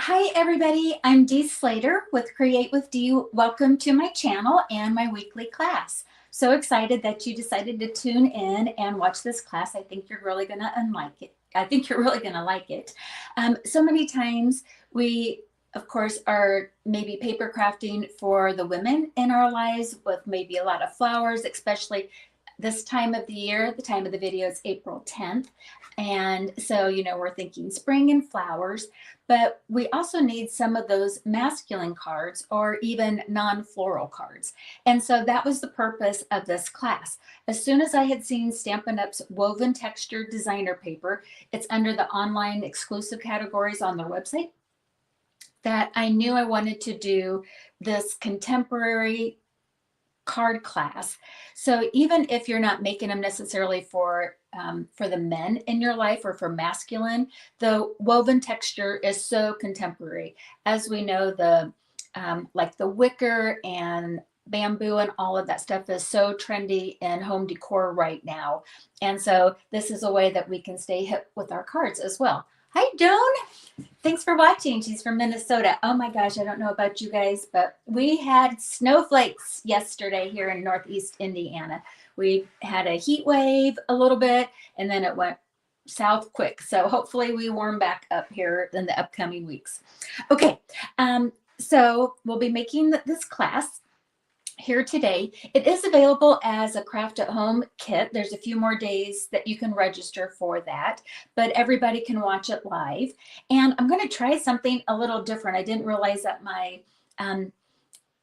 Hi everybody, I'm Dee Slater with Create with Dee. Welcome to my channel and my weekly class. So excited that you decided to tune in and watch this class. I think you're really gonna like it. I think you're really gonna like it. So many times we, of course, are maybe paper crafting for the women in our lives with maybe a lot of flowers, especially this time of the year. The time of the video is April 10th. And so, we're thinking spring and flowers, but we also need some of those masculine cards or even non-floral cards. And so that was the purpose of this class. As soon as I had seen Stampin' Up's woven texture designer paper, it's under the online exclusive categories on their website, that I knew I wanted to do this contemporary card class. So even if you're not making them necessarily for the men in your life or for masculine, the woven texture is so contemporary. As we know, the like the wicker and bamboo and all of that stuff is so trendy in home decor right now. And so this is a way that we can stay hip with our cards as well. Hi, Joan. Thanks for watching. She's from Minnesota. Oh my gosh, I don't know about you guys, but we had snowflakes yesterday here in Northeast Indiana. We had a heat wave a little bit, and then it went south quick. So hopefully we warm back up here in the upcoming weeks. Okay, so we'll be making this class here today. It is available as a craft at home kit. There's a few more days that you can register for that, but everybody can watch it live. And I'm going to try something a little different. I didn't realize that my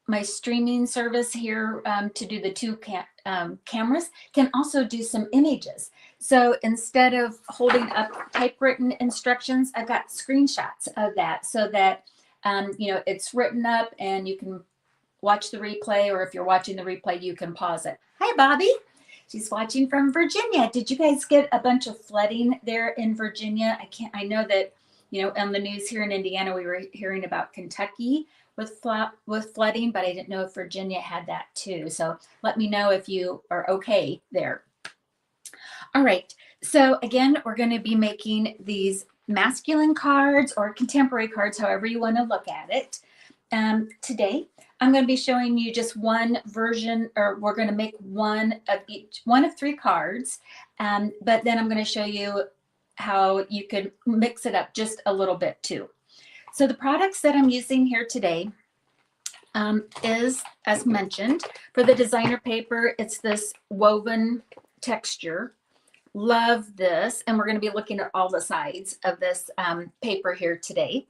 my streaming service here to do the two cameras can also do some images. So instead of holding up typewritten instructions, I've got screenshots of that so that it's written up and you can watch the replay, or if you're watching the replay, you can pause it. Hi, Bobby. She's watching from Virginia. Did you guys get a bunch of flooding there in Virginia? I know that, on the news here in Indiana, we were hearing about Kentucky with flooding, but I didn't know if Virginia had that too. So let me know if you are okay there. All right. So again, we're going to be making these masculine cards or contemporary cards, however you want to look at it. Today, I'm going to be showing you just one version, or we're going to make one of three cards, but then I'm going to show you how you could mix it up just a little bit too. So the products that I'm using here today is, as mentioned, for the designer paper, it's this woven texture. Love this, and we're going to be looking at all the sides of this paper here today.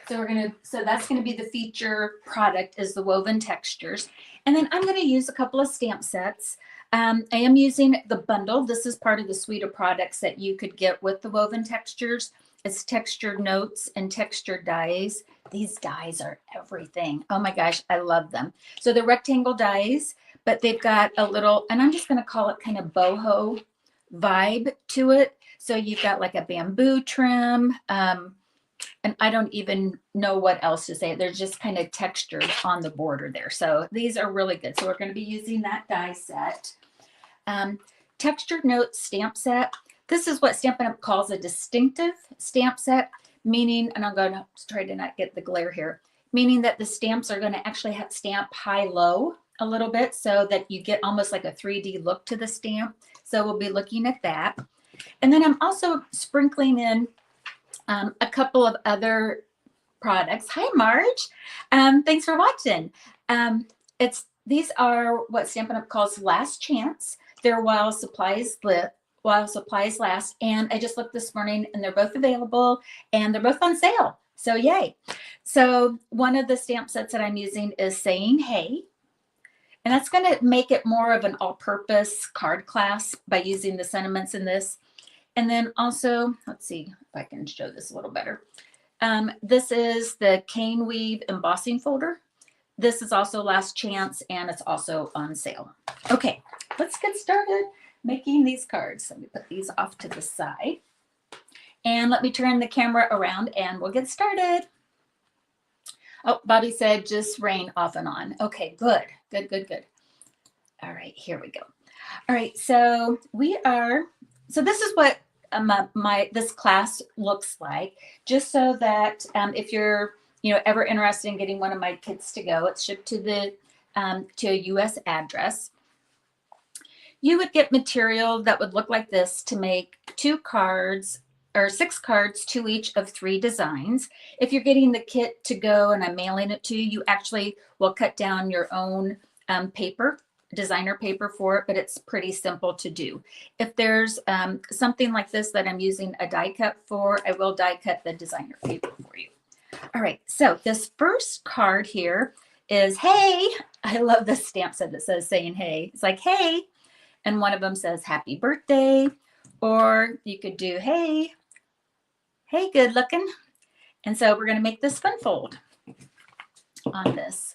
So that's going to be the feature product, is the woven textures. And then I'm going to use a couple of stamp sets. I am using the bundle. This is part of the suite of products that you could get with the woven textures. It's textured notes and textured dies. These dies are everything. Oh my gosh, I love them. So they're rectangle dies, but they've got a little, and I'm just going to call it kind of boho vibe to it. So you've got like a bamboo trim, and I don't even know what else to say. They're just kind of textured on the border there. So these are really good. So we're going to be using that die set. Textured notes stamp set. This is what Stampin' Up calls a distinctive stamp set, meaning, and I'm going to try to not get the glare here, meaning that the stamps are going to actually stamp high-low a little bit so that you get almost like a 3D look to the stamp. So we'll be looking at that. And then I'm also sprinkling in a couple of other products. Hi, Marge. Thanks for watching. These are what Stampin' Up calls last chance. They're while supplies last. And I just looked this morning, and they're both available, and they're both on sale. So yay. So one of the stamp sets that I'm using is Saying Hey. And that's going to make it more of an all-purpose card class by using the sentiments in this. And then also, let's see if I can show this a little better. This is the Cane Weave embossing folder. This is also last chance, and it's also on sale. Okay, let's get started making these cards. Let me put these off to the side. And let me turn the camera around, and we'll get started. Oh, Bobby said just rain off and on. Okay, good. All right, here we go. All right, so this is what this class looks like, just so that if you're ever interested in getting one of my kits to go, it's shipped to a U.S. address. You would get material that would look like this to make 2 cards or 6 cards, 2 each of 3 designs. If you're getting the kit to go and I'm mailing it to you, you actually will cut down your own paper, designer paper for it, but it's pretty simple to do. If there's something like this that I'm using a die cut for, I will die cut the designer paper for you. All right, so this first card here is, hey. I love the stamp set that says saying hey. It's like, hey, and one of them says happy birthday, or you could do, hey, good looking. And so we're going to make this fun fold on this.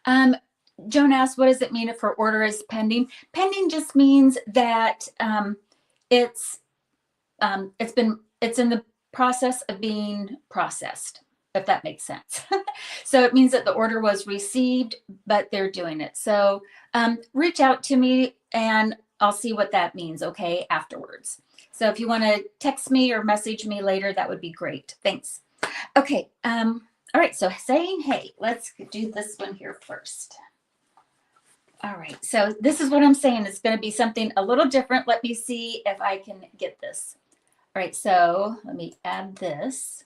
Joan asked, what does it mean if her order is pending? Pending just means that it's in the process of being processed, if that makes sense. So it means that the order was received, but they're doing it. So reach out to me and I'll see what that means, okay, afterwards. So if you want to text me or message me later, that would be great. Thanks. Okay. All right. So saying hey, let's do this one here first. All right. So this is what I'm saying. It's going to be something a little different. Let me see if I can get this. All right. So let me add this.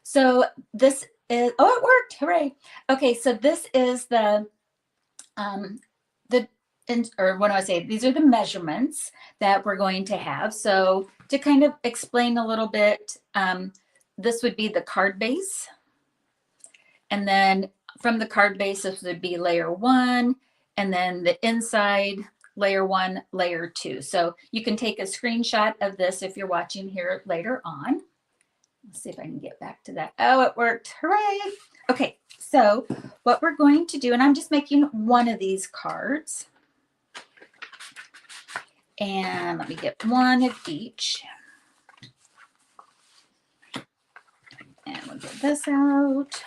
So this is, oh, it worked. Hooray. Okay. So this is or what do I say? These are the measurements that we're going to have. So to kind of explain a little bit, this would be the card base. And then from the card base, this would be layer 1. And then the inside, layer 1, layer 2. So you can take a screenshot of this if you're watching here later on. Let's see if I can get back to that. Oh, it worked. Hooray. Okay, so what we're going to do, and I'm just making one of these cards. And let me get one of each. And we'll get this out.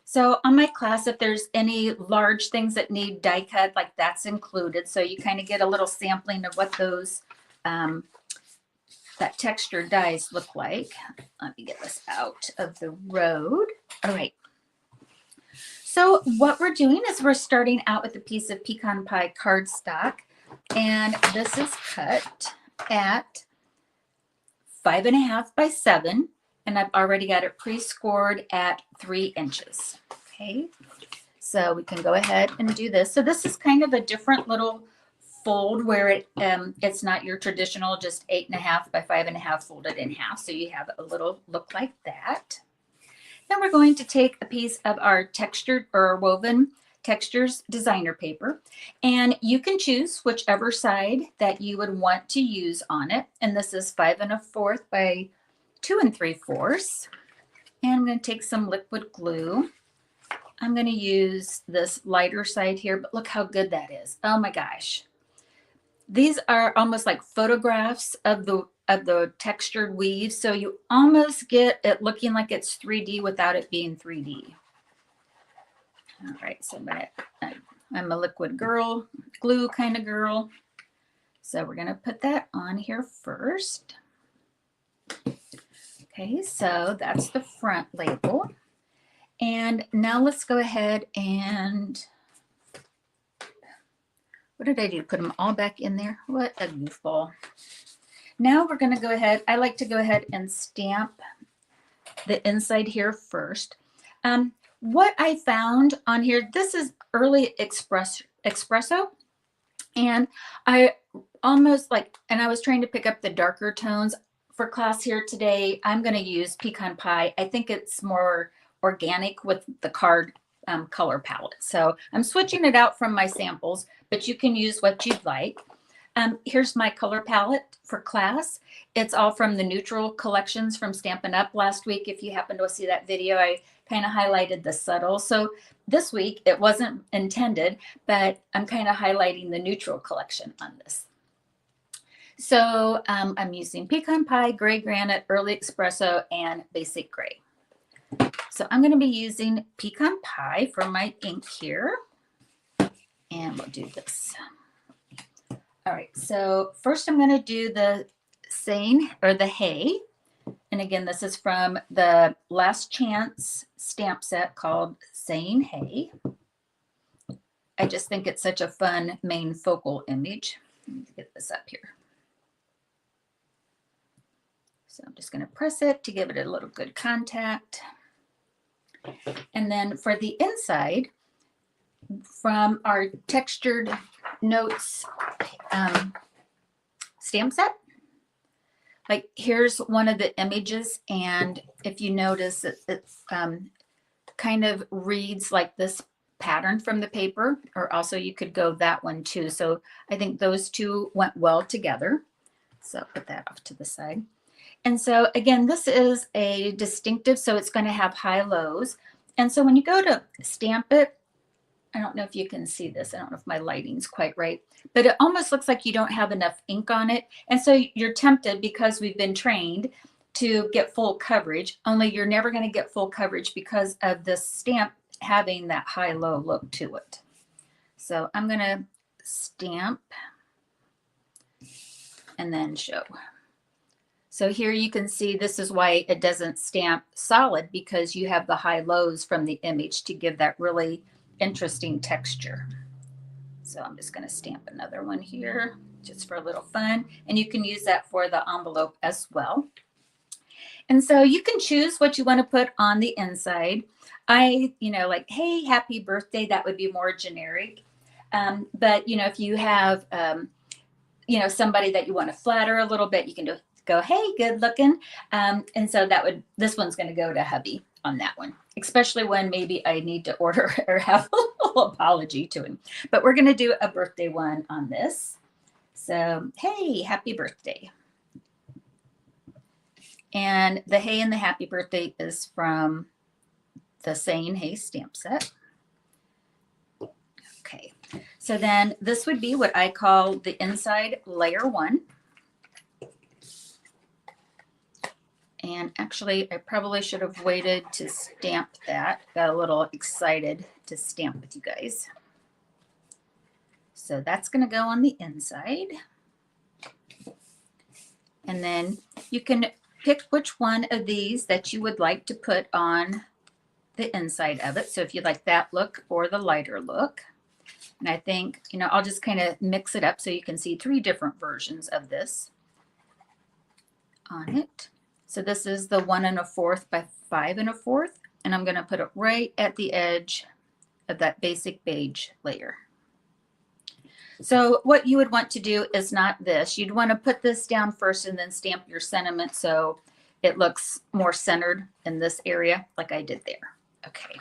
So on my class, if there's any large things that need die cut, like that's included. So you kind of get a little sampling of what those, that texture dies look like. Let me get this out of the road. All right. So what we're doing is we're starting out with a piece of pecan pie cardstock, and this is cut at 5.5 by 7, and I've already got it pre-scored at 3 inches. Okay, so we can go ahead and do this. So this is kind of a different little fold where it's not your traditional just 8.5 by 5.5 folded in half. So you have a little look like that. Then we're going to take a piece of our textured or woven textures designer paper, and you can choose whichever side that you would want to use on it. And this is 5 1/4 by 2 3/4. And I'm going to take some liquid glue. I'm going to use this lighter side here, but look how good that is. Oh my gosh. These are almost like photographs of the textured weave. So you almost get it looking like it's 3D without it being 3D. All right, so I'm a liquid girl, glue kind of girl. So we're gonna put that on here first. Okay, so that's the front label. And now let's go ahead and, what did I do? Put them all back in there? What a goofball. Now we're going to go ahead. I like to go ahead and stamp the inside here first. What I found on here, this is early espresso. And I almost like, and I was trying to pick up the darker tones. For class here today, I'm going to use pecan pie. I think it's more organic with the card color palette. So I'm switching it out from my samples, but you can use what you'd like. Here's my color palette for class. It's all from the neutral collections from Stampin' Up! Last week. If you happen to see that video, I kind of highlighted the subtle. So this week, it wasn't intended, but I'm kind of highlighting the neutral collection on this. So I'm using Pecan Pie, Gray Granite, Early Espresso, and Basic Gray. So I'm going to be using Pecan Pie for my ink here. And we'll do this. All right, so first I'm going to do the Sane or the Hay. And again, this is from the Last Chance stamp set called Sane Hay. I just think it's such a fun main focal image. Let me get this up here. So I'm just going to press it to give it a little good contact. And then for the inside, from our Textured Notes stamp set, like here's one of the images, and if you notice it kind of reads like this pattern from the paper, or also you could go that one too. So I think those two went well together. So put that off to the side. And so again, this is a distinctive, so it's going to have high lows. And so when you go to stamp it, I don't know if you can see this. I don't know if my lighting's quite right, but it almost looks like you don't have enough ink on it. And so you're tempted, because we've been trained to get full coverage, only you're never going to get full coverage because of this stamp having that high-low look to it. So I'm going to stamp and then show. So here you can see this is why it doesn't stamp solid, because you have the high lows from the image to give that really interesting texture. So I'm just going to stamp another one here just for a little fun, and you can use that for the envelope as well. And so you can choose what you want to put on the inside. Like, hey, happy birthday, that would be more generic. But if you have somebody that you want to flatter a little bit, you can go, hey, good looking. And so this one's going to go to hubby on that one, especially when maybe I need to order or have a little apology to him. But we're going to do a birthday one on this. So, hey, happy birthday. And the Hay and the happy birthday is from the Sane Hay stamp set. Okay, so then this would be what I call the inside layer 1. And actually, I probably should have waited to stamp that. Got a little excited to stamp with you guys. So that's going to go on the inside. And then you can pick which one of these that you would like to put on the inside of it. So if you like that look or the lighter look. And I think, I'll just kind of mix it up so you can see 3 different versions of this on it. So this is the 1 1/4 by 5 1/4, and I'm going to put it right at the edge of that basic beige layer. So what you would want to do is not this. You'd want to put this down first and then stamp your sentiment so it looks more centered in this area like I did there. Okay,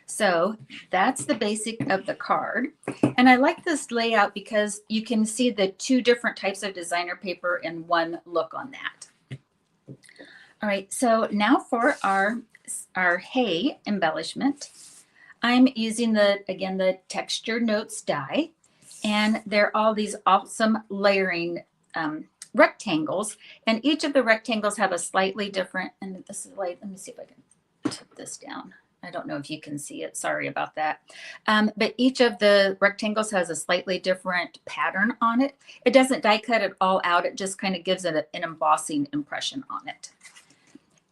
so that's the basic of the card. And I like this layout because you can see the 2 different types of designer paper in one look on that. All right, so now for our hay embellishment, I'm using the Textured Notes die, and they're all these awesome layering rectangles, and each of the rectangles have a slightly different, and this is light. Let me see if I can tip this down. I don't know if you can see it. Sorry about that. But each of the rectangles has a slightly different pattern on it. It doesn't die cut it all out. It just kind of gives it an embossing impression on it.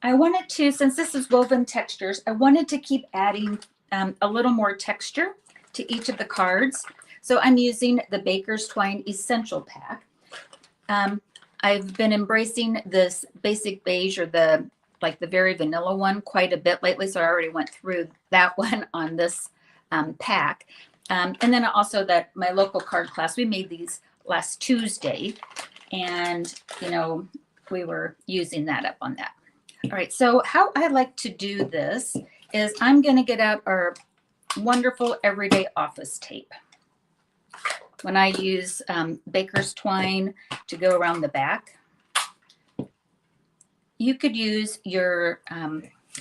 I wanted to, since this is woven textures, I wanted to keep adding a little more texture to each of the cards. So I'm using the Baker's Twine Essential Pack. I've been embracing this basic beige, or the very vanilla one, quite a bit lately. So I already went through that one on this pack. And then also my local card class, we made these last Tuesday, and we were using that up on that. All right, so how I like to do this is I'm going to get out our wonderful everyday office tape. When I use Baker's Twine to go around the back, you could use your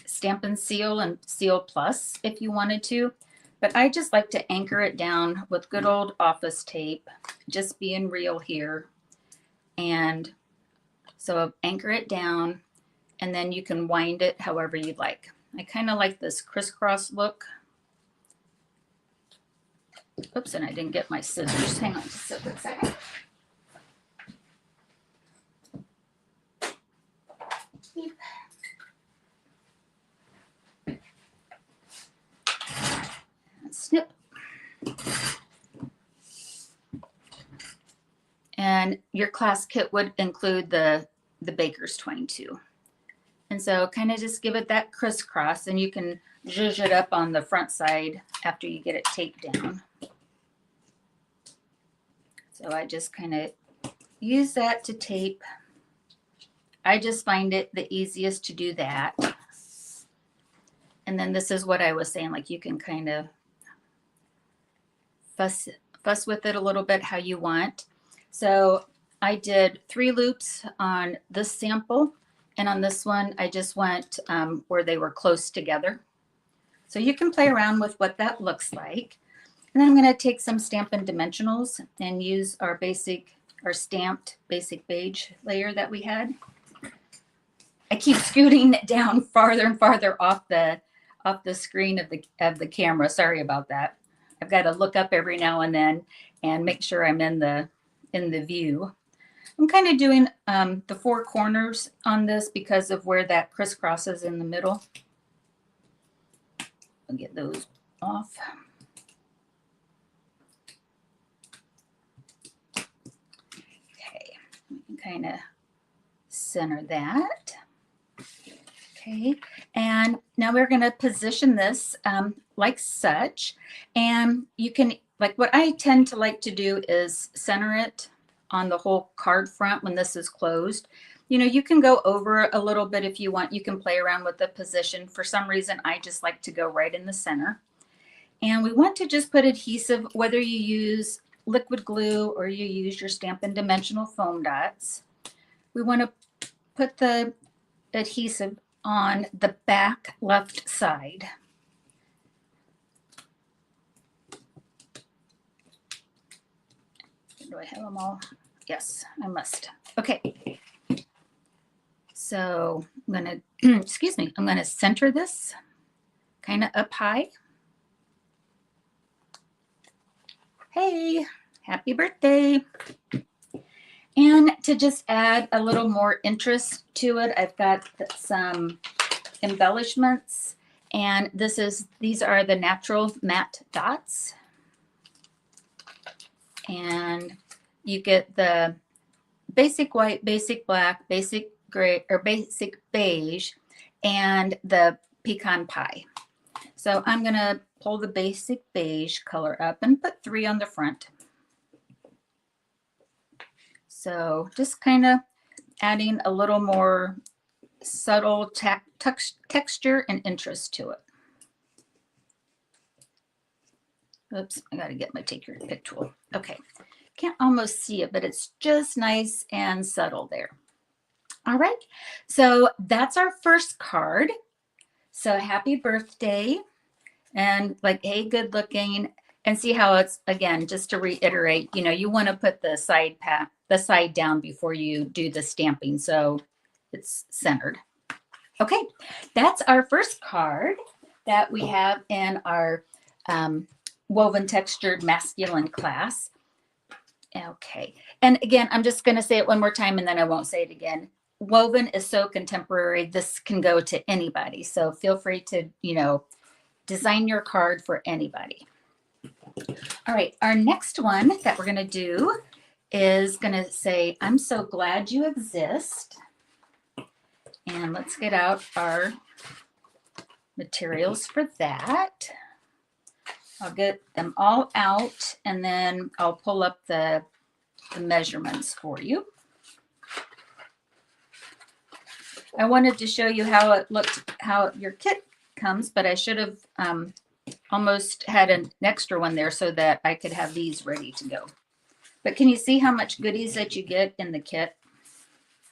Stampin' Seal and Seal Plus if you wanted to, but I just like to anchor it down with good old office tape, just being real here. And so anchor it down, and then you can wind it however you'd like. I kind of like this crisscross look. Oops, and I didn't get my scissors. Hang on just a quick second. And your class kit would include the baker's twine too. And so kind of just give it that crisscross, and you can zhuzh it up on the front side after you get it taped down. So I just kind of use that to tape. I just find it the easiest to do that. And then this is what I was saying, like you can kind of fuss with it a little bit how you want. So I did 3 loops on this sample, and on this one I just went where they were close together. So you can play around with what that looks like. And then I'm going to take some Stampin' Dimensionals and use our stamped basic beige layer that we had. I keep scooting it down farther and farther off the screen of the camera. Sorry about that. I've got to look up every now and then and make sure I'm in the view. I'm kind of doing the 4 corners on this because of where that crisscrosses in the middle. I'll get those off. Okay, we can kind of center that. Okay, and now we're going to position this like such. And you can, like what I tend to like to do is center it on the whole card front when this is closed. You know, you can go over a little bit if you want. You can play around with the position. For some reason, I just like to go right in the center. And we want to just put adhesive, whether you use liquid glue or you use your Stampin' Dimensional foam dots. We want to put the adhesive on the back left side. Do I have them all? Yes, I must. Okay. So I'm going to, excuse me, I'm going to center this kind of up high. Hey, happy birthday. And to just add a little more interest to it, I've got some embellishments, and these are the natural matte dots. And you get the basic white, basic black, basic gray, or basic beige, and the pecan pie. So I'm going to pull the basic beige color up and put 3 on the front. So just kind of adding a little more subtle texture and interest to it. Oops, I got to get my take your pick tool. Okay, can't almost see it, but it's just nice and subtle there. All right, so that's our first card. So happy birthday, and like, hey, good looking. And see how it's, again, just to reiterate, you know, you want to put the side down before you do the stamping, so it's centered. Okay, that's our first card that we have in our woven textured masculine class. Okay, and again, I'm just going to say it one more time and then I won't say it again. Woven is so contemporary, this can go to anybody. So feel free to, you know, design your card for anybody. All right, our next one that we're going to do is going to say, I'm so glad you exist. And let's get out our materials for that. I'll get them all out, and then I'll pull up the measurements for you. I wanted to show you how it looked, how your kit comes, but I should have almost had an extra one there so that I could have these ready to go. But can you see how much goodies that you get in the kit?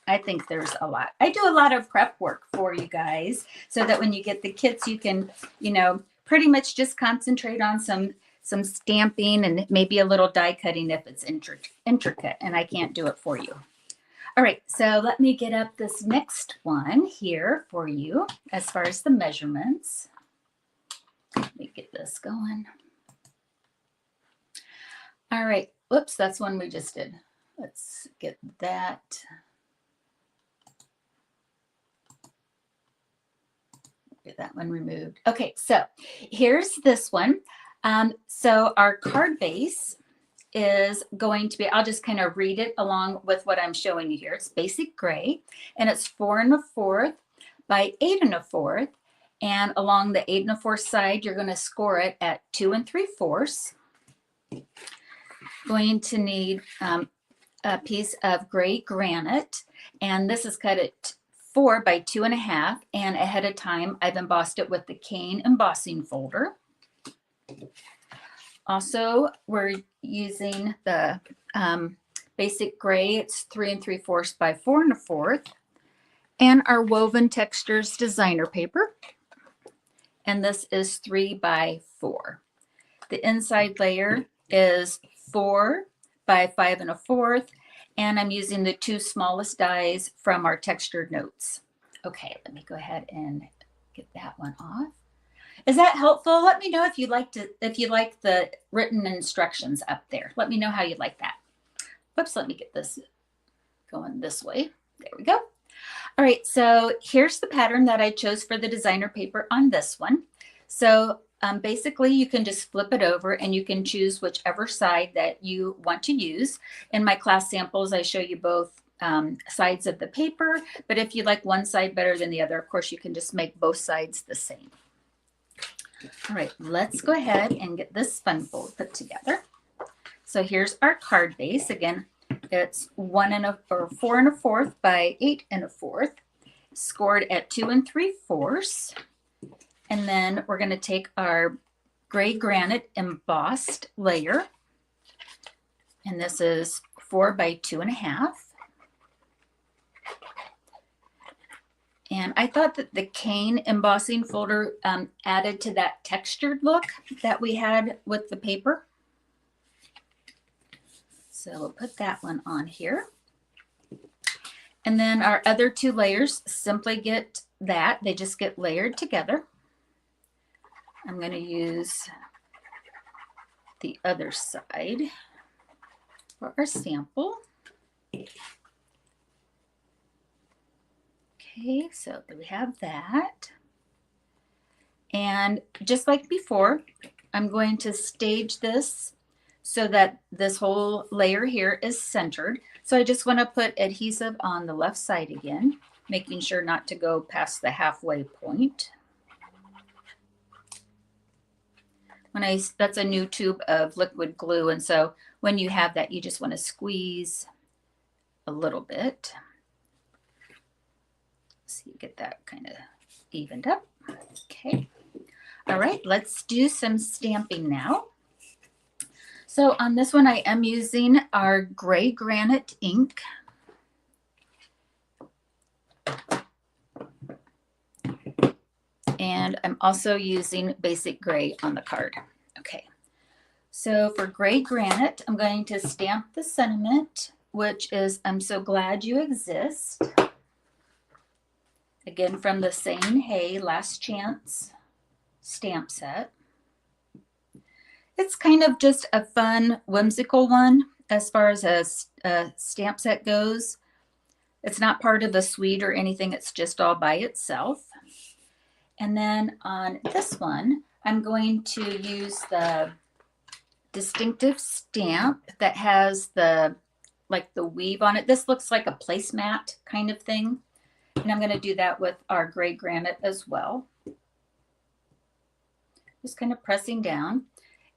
I think there's a lot. I do a lot of prep work for you guys so that when you get the kits, you can, you know, pretty much just concentrate on some stamping and maybe a little die cutting if it's intricate, and I can't do it for you. All right, so let me get up this next one here for you as far as the measurements. Let me get this going. All right, whoops, that's one we just did. Let's get that. Get that one removed. Okay, so here's this one. So our card base is going to be, I'll just kind of read it along with what I'm showing you here. It's basic gray, and it's 4 1/4 by 8 1/4. And along the 8 1/4 side, you're going to score it at 2 3/4. Going to need a piece of gray granite, and this is cut at 4 by 2 1/2. And ahead of time, I've embossed it with the cane embossing folder. Also, we're using the basic gray. It's 3 3/4 by 4 1/4, and our Woven Textures designer paper. And this is 3 by 4. The inside layer is 4 by 5 1/4, and I'm using the 2 smallest dies from our textured notes. Okay, let me go ahead and get that one off. Is that helpful? Let me know if you like the written instructions up there. Let me know how you like that. Whoops, let me get this going this way. There we go. All right, so here's the pattern that I chose for the designer paper on this one. So basically you can just flip it over and you can choose whichever side that you want to use. In my class samples, I show you both sides of the paper, but if you like one side better than the other, of course, you can just make both sides the same. All right, let's go ahead and get this fun fold put together. So here's our card base. Again, it's 4 1/4 by 8 1/4, scored at 2 3/4. And then we're going to take our gray granite embossed layer, and this is 4 by 2 1/2. And I thought that the cane embossing folder added to that textured look that we had with the paper. So we'll put that one on here. And then our other 2 layers simply get that. They just get layered together. I'm going to use the other side for our sample. Okay, so we have that. And just like before, I'm going to stage this so that this whole layer here is centered. So I just want to put adhesive on the left side again, making sure not to go past the halfway point. That's a new tube of liquid glue, and so when you have that, you just want to squeeze a little bit. So you get that kind of evened up. Okay. All right, let's do some stamping now. So on this one, I am using our gray granite ink. And I'm also using basic gray on the card. Okay. So for gray granite, I'm going to stamp the sentiment, which is, I'm so glad you exist. Again, from the Saying Hey Last Chance stamp set. It's kind of just a fun, whimsical one as far as a stamp set goes. It's not part of a suite or anything. It's just all by itself. And then on this one, I'm going to use the distinctive stamp that has the weave on it. This looks like a placemat kind of thing. And I'm going to do that with our gray granite as well. Just kind of pressing down.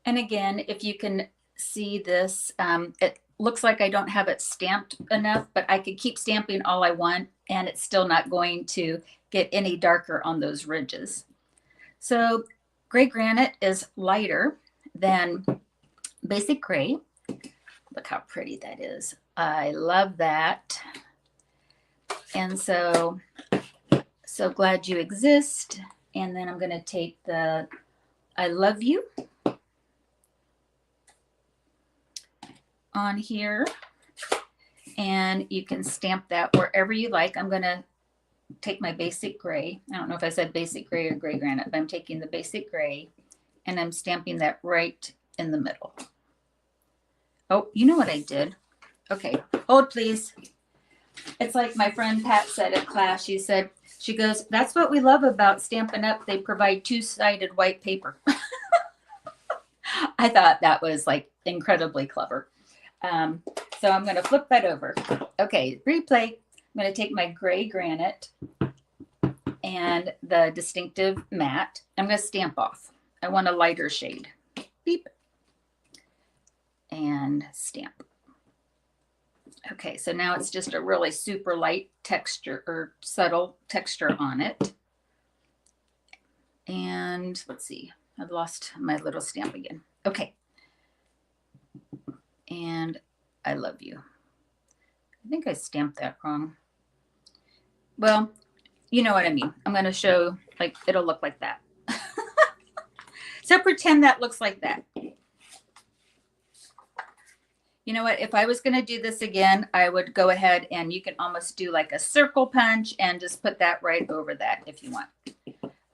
And again, if you can see this, it looks like I don't have it stamped enough, but I could keep stamping all I want and it's still not going to get any darker on those ridges. So gray granite is lighter than basic gray. Look how pretty that is. I love that. And so glad you exist. And then I'm going to take the I love you on here, and you can stamp that wherever you like. I'm going to take my basic gray. I don't know if I said basic gray or gray granite, but I'm taking the basic gray and I'm stamping that right in the middle. Oh, you know what I did? Okay, hold please. It's like my friend Pat said at class. She goes, that's what we love about Stampin' Up. They provide 2-sided white paper. I thought that was like incredibly clever. So I'm going to flip that over. Okay, replay. I'm going to take my gray granite and the distinctive matte. I'm going to stamp off. I want a lighter shade. Beep. And stamp. Okay, so now it's just a really super light texture or subtle texture on it. And let's see, I've lost my little stamp again. Okay. And I love you. I think I stamped that wrong. Well, you know what I mean. I'm going to show, like, it'll look like that. So pretend that looks like that. You know what? If I was going to do this again, I would go ahead and you can almost do like a circle punch and just put that right over that if you want.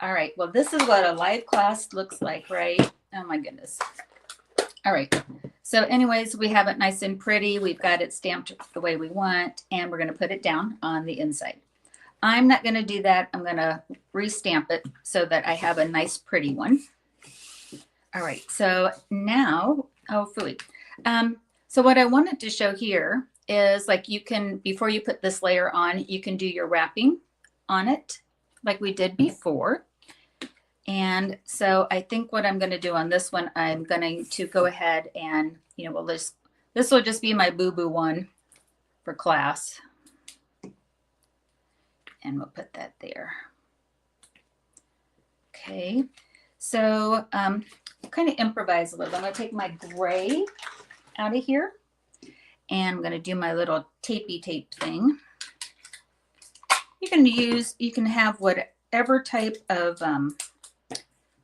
All right. Well, this is what a live class looks like, right? Oh my goodness. All right. So anyways, we have it nice and pretty. We've got it stamped the way we want, and we're going to put it down on the inside. I'm not going to do that. I'm going to restamp it so that I have a nice pretty one. All right. So now, oh, phooey. So what I wanted to show here is like you can, before you put this layer on, you can do your wrapping on it like we did before. And so I think what I'm going to do on this one, I'm going to go ahead and, you know, well, this will just be my boo-boo one for class. And we'll put that there. Okay. So kind of improvise a little. I'm going to take my gray out of here, and I'm going to do my little tapey tape thing. You can have whatever type of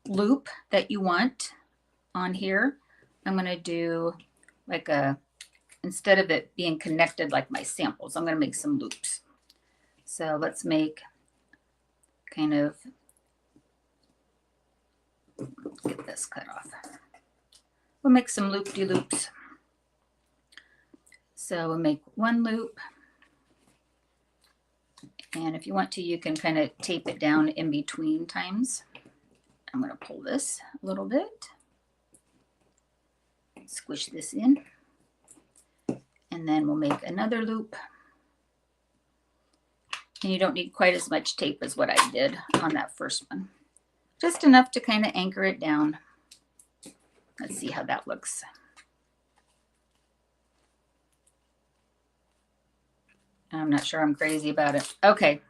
loop that you want on here. I'm going to do like instead of it being connected like my samples, I'm going to make some loops. So let's make kind of, get this cut off. We'll make some loop-de-loops. So we'll make one loop. And if you want to, you can kind of tape it down in between times. I'm going to pull this a little bit. Squish this in. And then we'll make another loop. And you don't need quite as much tape as what I did on that first one. Just enough to kind of anchor it down. Let's see how that looks. I'm not sure I'm crazy about it. Okay.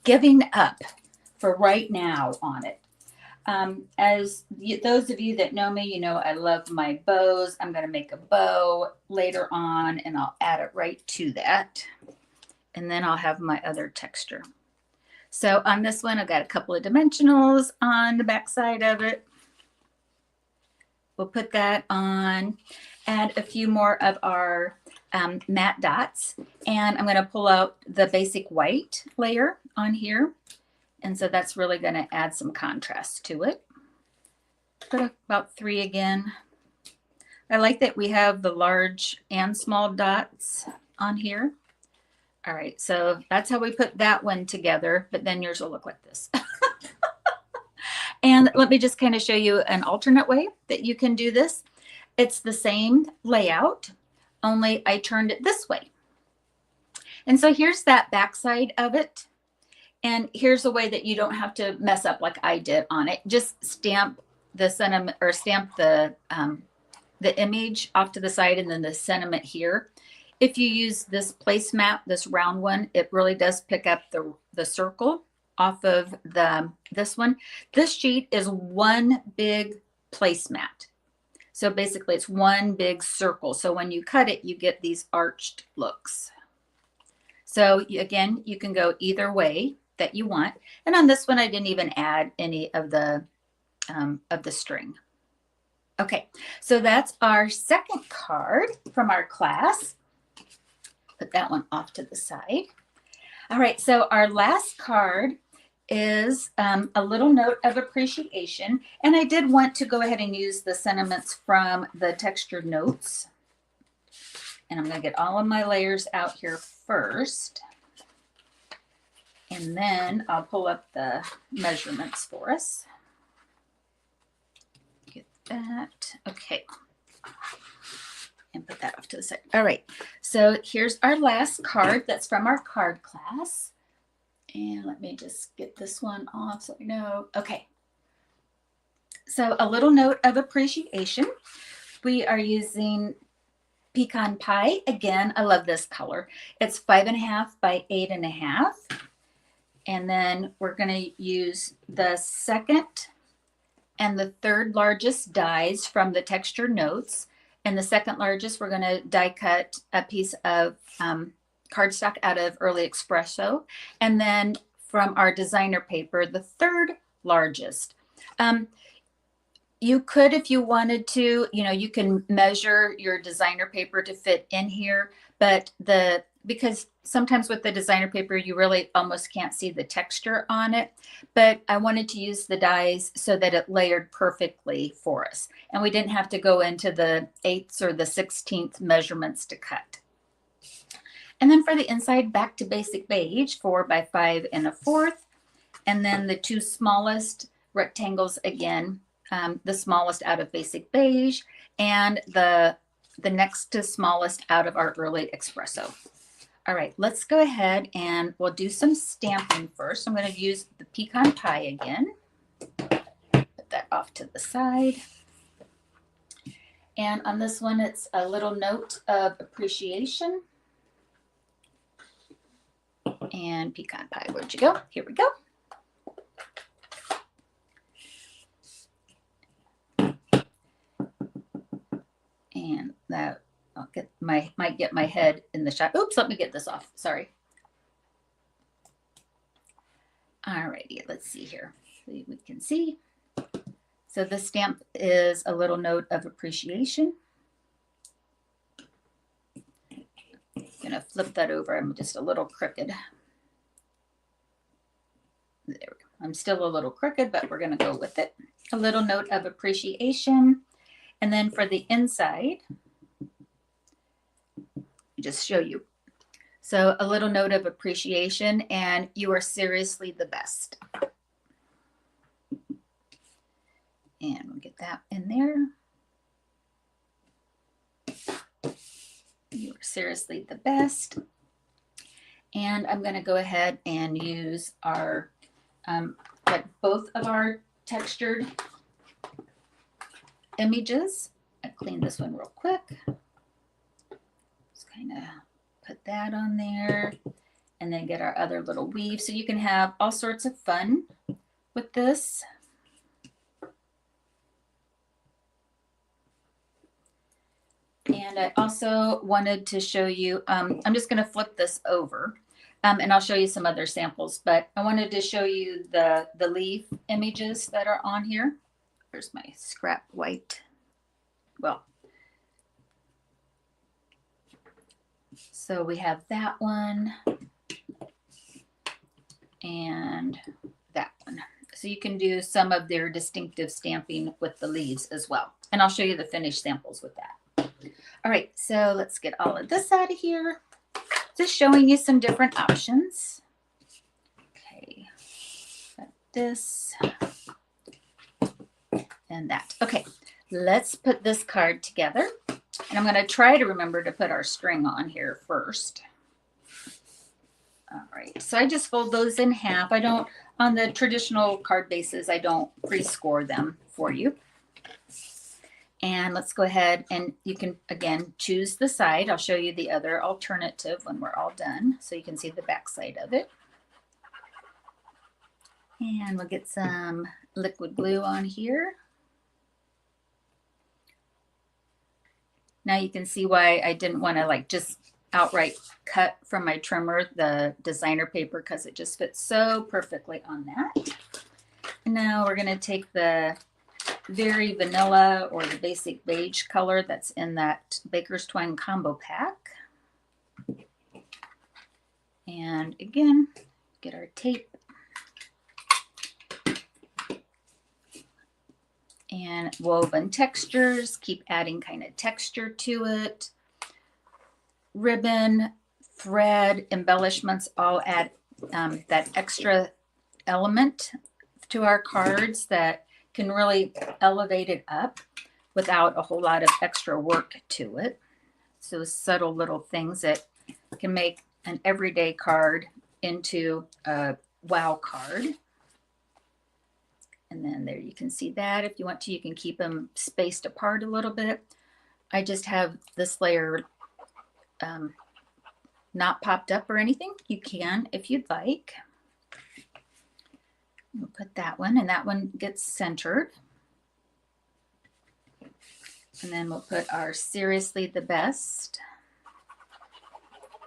Giving up for right now on it. Those of you that know me, you know I love my bows. I'm going to make a bow later on, and I'll add it right to that. And then I'll have my other texture. So on this one, I've got a couple of dimensionals on the back side of it. We'll put that on, add a few more of our matte dots, and I'm going to pull out the basic white layer on here. And so that's really going to add some contrast to it. Put about 3 again. I like that we have the large and small dots on here. All right, so that's how we put that one together, but then yours will look like this. And let me just kind of show you an alternate way that you can do this. It's the same layout, only I turned it this way. And so here's that back side of it. And here's a way that you don't have to mess up like I did on it. Just stamp the sentiment, or stamp the image off to the side, and then the sentiment here. If you use this placemat, this round one, it really does pick up the circle off of this one. This sheet is one big placemat. So basically it's one big circle. So when you cut it, you get these arched looks. So again, you can go either way that you want. And on this one, I didn't even add any of the string. Okay, so that's our second card from our class. Put that one off to the side. All right, so our last card is a little note of appreciation. And I did want to go ahead and use the sentiments from the textured notes. And I'm going to get all of my layers out here first. And then I'll pull up the measurements for us. that. Okay. And put that off to the side. All right. So here's our last card. That's from our card class. And let me just get this one off so I know. Okay. So a little note of appreciation. We are using pecan pie. Again, I love this color. It's 5.5 by 8.5. And then we're going to use the second and the third largest dies from the texture notes. And the second largest, we're going to die cut a piece of cardstock out of Early Espresso. And then from our designer paper, the third largest. You could, if you wanted to, you can measure your designer paper to fit in here, but because sometimes with the designer paper, you really almost can't see the texture on it, but I wanted to use the dies so that it layered perfectly for us. And we didn't have to go into the 1/8 or the 16th measurements to cut. And then for the inside, back to basic beige, 4 by 5 1/4. And then the two smallest rectangles again, the smallest out of basic beige and the next to smallest out of our Early Espresso. All right, let's go ahead and we'll do some stamping first. I'm going to use the pecan pie again. Put that off to the side. And on this one, it's a little note of appreciation. And pecan pie, where'd you go? Here we go. And that might get my head in the shot. Oops, let me get this off. Sorry. All righty, let's see here. We can see. So the stamp is a little note of appreciation. I'm gonna flip that over. I'm just a little crooked. There we go. I'm still a little crooked, but we're gonna go with it. A little note of appreciation. And then for the inside, just show you. So a little note of appreciation, and you are seriously the best. And we'll get that in there. You are seriously the best. And I'm going to go ahead and use our, like both of our textured images. I clean this one real quick. Just kind of put that on there and then get our other little weave. So you can have all sorts of fun with this. And I also wanted to show you, I'm just going to flip this over and I'll show you some other samples, but I wanted to show you the leaf images that are on here. There's my scrap white. Well, so we have that one and that one. So you can do some of their distinctive stamping with the leaves as well. And I'll show you the finished samples with that. All right, so let's get all of this out of here. Just showing you some different options. Okay, got this and that. Okay, let's put this card together. And I'm going to try to remember to put our string on here first. All right, so I just fold those in half. I don't, on the traditional card bases, I don't pre-score them for you. And let's go ahead and you can, again, choose the side. I'll show you the other alternative when we're all done so you can see the back side of it. And we'll get some liquid glue on here. Now you can see why I didn't want to like just outright cut from my trimmer the designer paper because it just fits so perfectly on that. And now we're going to take the very vanilla or the basic beige color that's in that Baker's Twine combo pack. And again, get our tape. And woven textures, keep adding kind of texture to it. Ribbon, thread, embellishments all add that extra element to our cards that can really elevate it up without a whole lot of extra work to it. So subtle little things that can make an everyday card into a wow card. And then there you can see that. If you want to, you can keep them spaced apart a little bit. I just have this layer not popped up or anything. You can if you'd like. We'll put that one, and that one gets centered. And then we'll put our Seriously the Best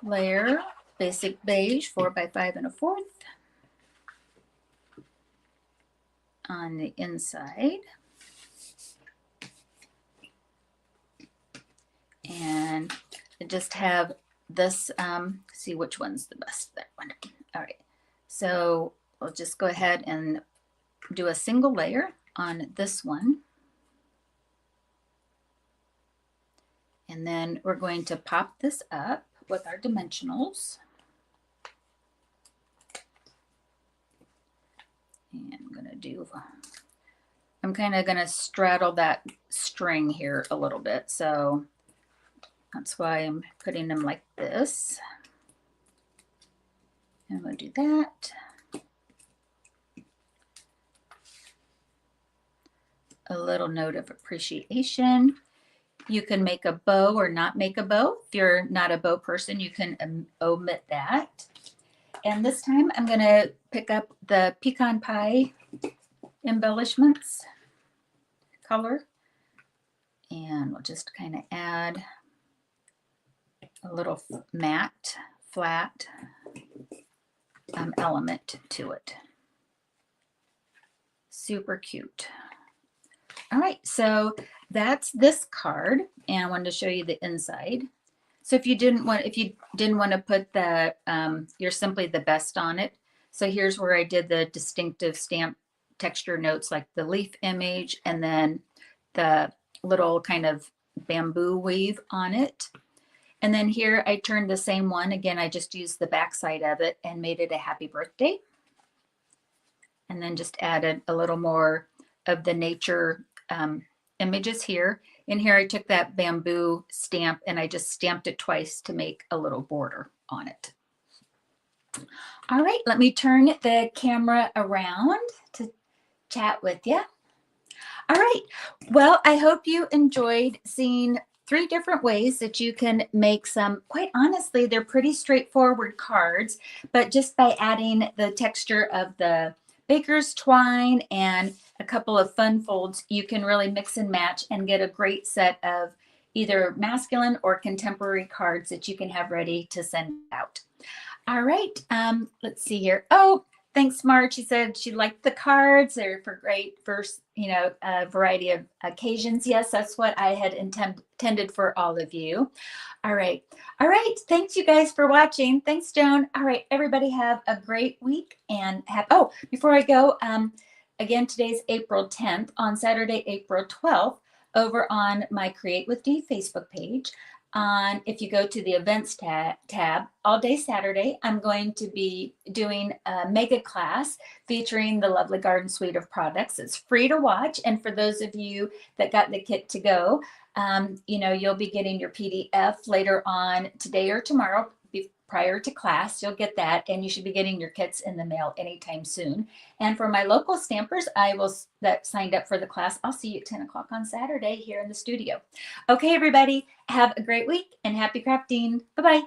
layer, basic beige, 4 by 5 1/4 on the inside. And I just have this, see which one's the best, that one. All right, so we'll just go ahead and do a single layer on this one. And then we're going to pop this up with our dimensionals. And I'm kind of going to straddle that string here a little bit. So that's why I'm putting them like this. And we'll do that. A little note of appreciation. You can make a bow or not make a bow. If you're not a bow person, you can omit that. And this time I'm going to pick up the pecan pie embellishments color. And we'll just kind of add a little matte, flat element to it. Super cute. All right, so that's this card, and I wanted to show you the inside. So if you didn't want to put the You're Simply the Best on it. So here's where I did the distinctive stamp texture notes, like the leaf image and then the little kind of bamboo weave on it. And then here I turned the same one. Again, I just used the back side of it and made it a happy birthday. And then just added a little more of the nature images here. In here, I took that bamboo stamp and I just stamped it twice to make a little border on it. All right, let me turn the camera around to chat with you. All right, well, I hope you enjoyed seeing 3 different ways that you can make some, quite honestly, they're pretty straightforward cards, but just by adding the texture of the baker's twine and a couple of fun folds, you can really mix and match and get a great set of either masculine or contemporary cards that you can have ready to send out. All right, let's see here. Oh, thanks, Marge. She said she liked the cards. They're for great for, a variety of occasions. Yes, that's what I had intended for all of you. All right. All right. Thanks, you guys, for watching. Thanks, Joan. All right, everybody have a great week. And oh, before I go, again, today's April 10th. On Saturday, April 12th, over on my Create with D Facebook page, if you go to the events tab, all day Saturday, I'm going to be doing a mega class featuring the lovely Garden Suite of products. It's free to watch. And for those of you that got the kit to go, you'll be getting your PDF later on today or tomorrow prior to class. You'll get that, and you should be getting your kits in the mail anytime soon. And for my local stampers, that signed up for the class, I'll see you at 10 o'clock on Saturday here in the studio. Okay, everybody, have a great week and happy crafting. Bye-bye.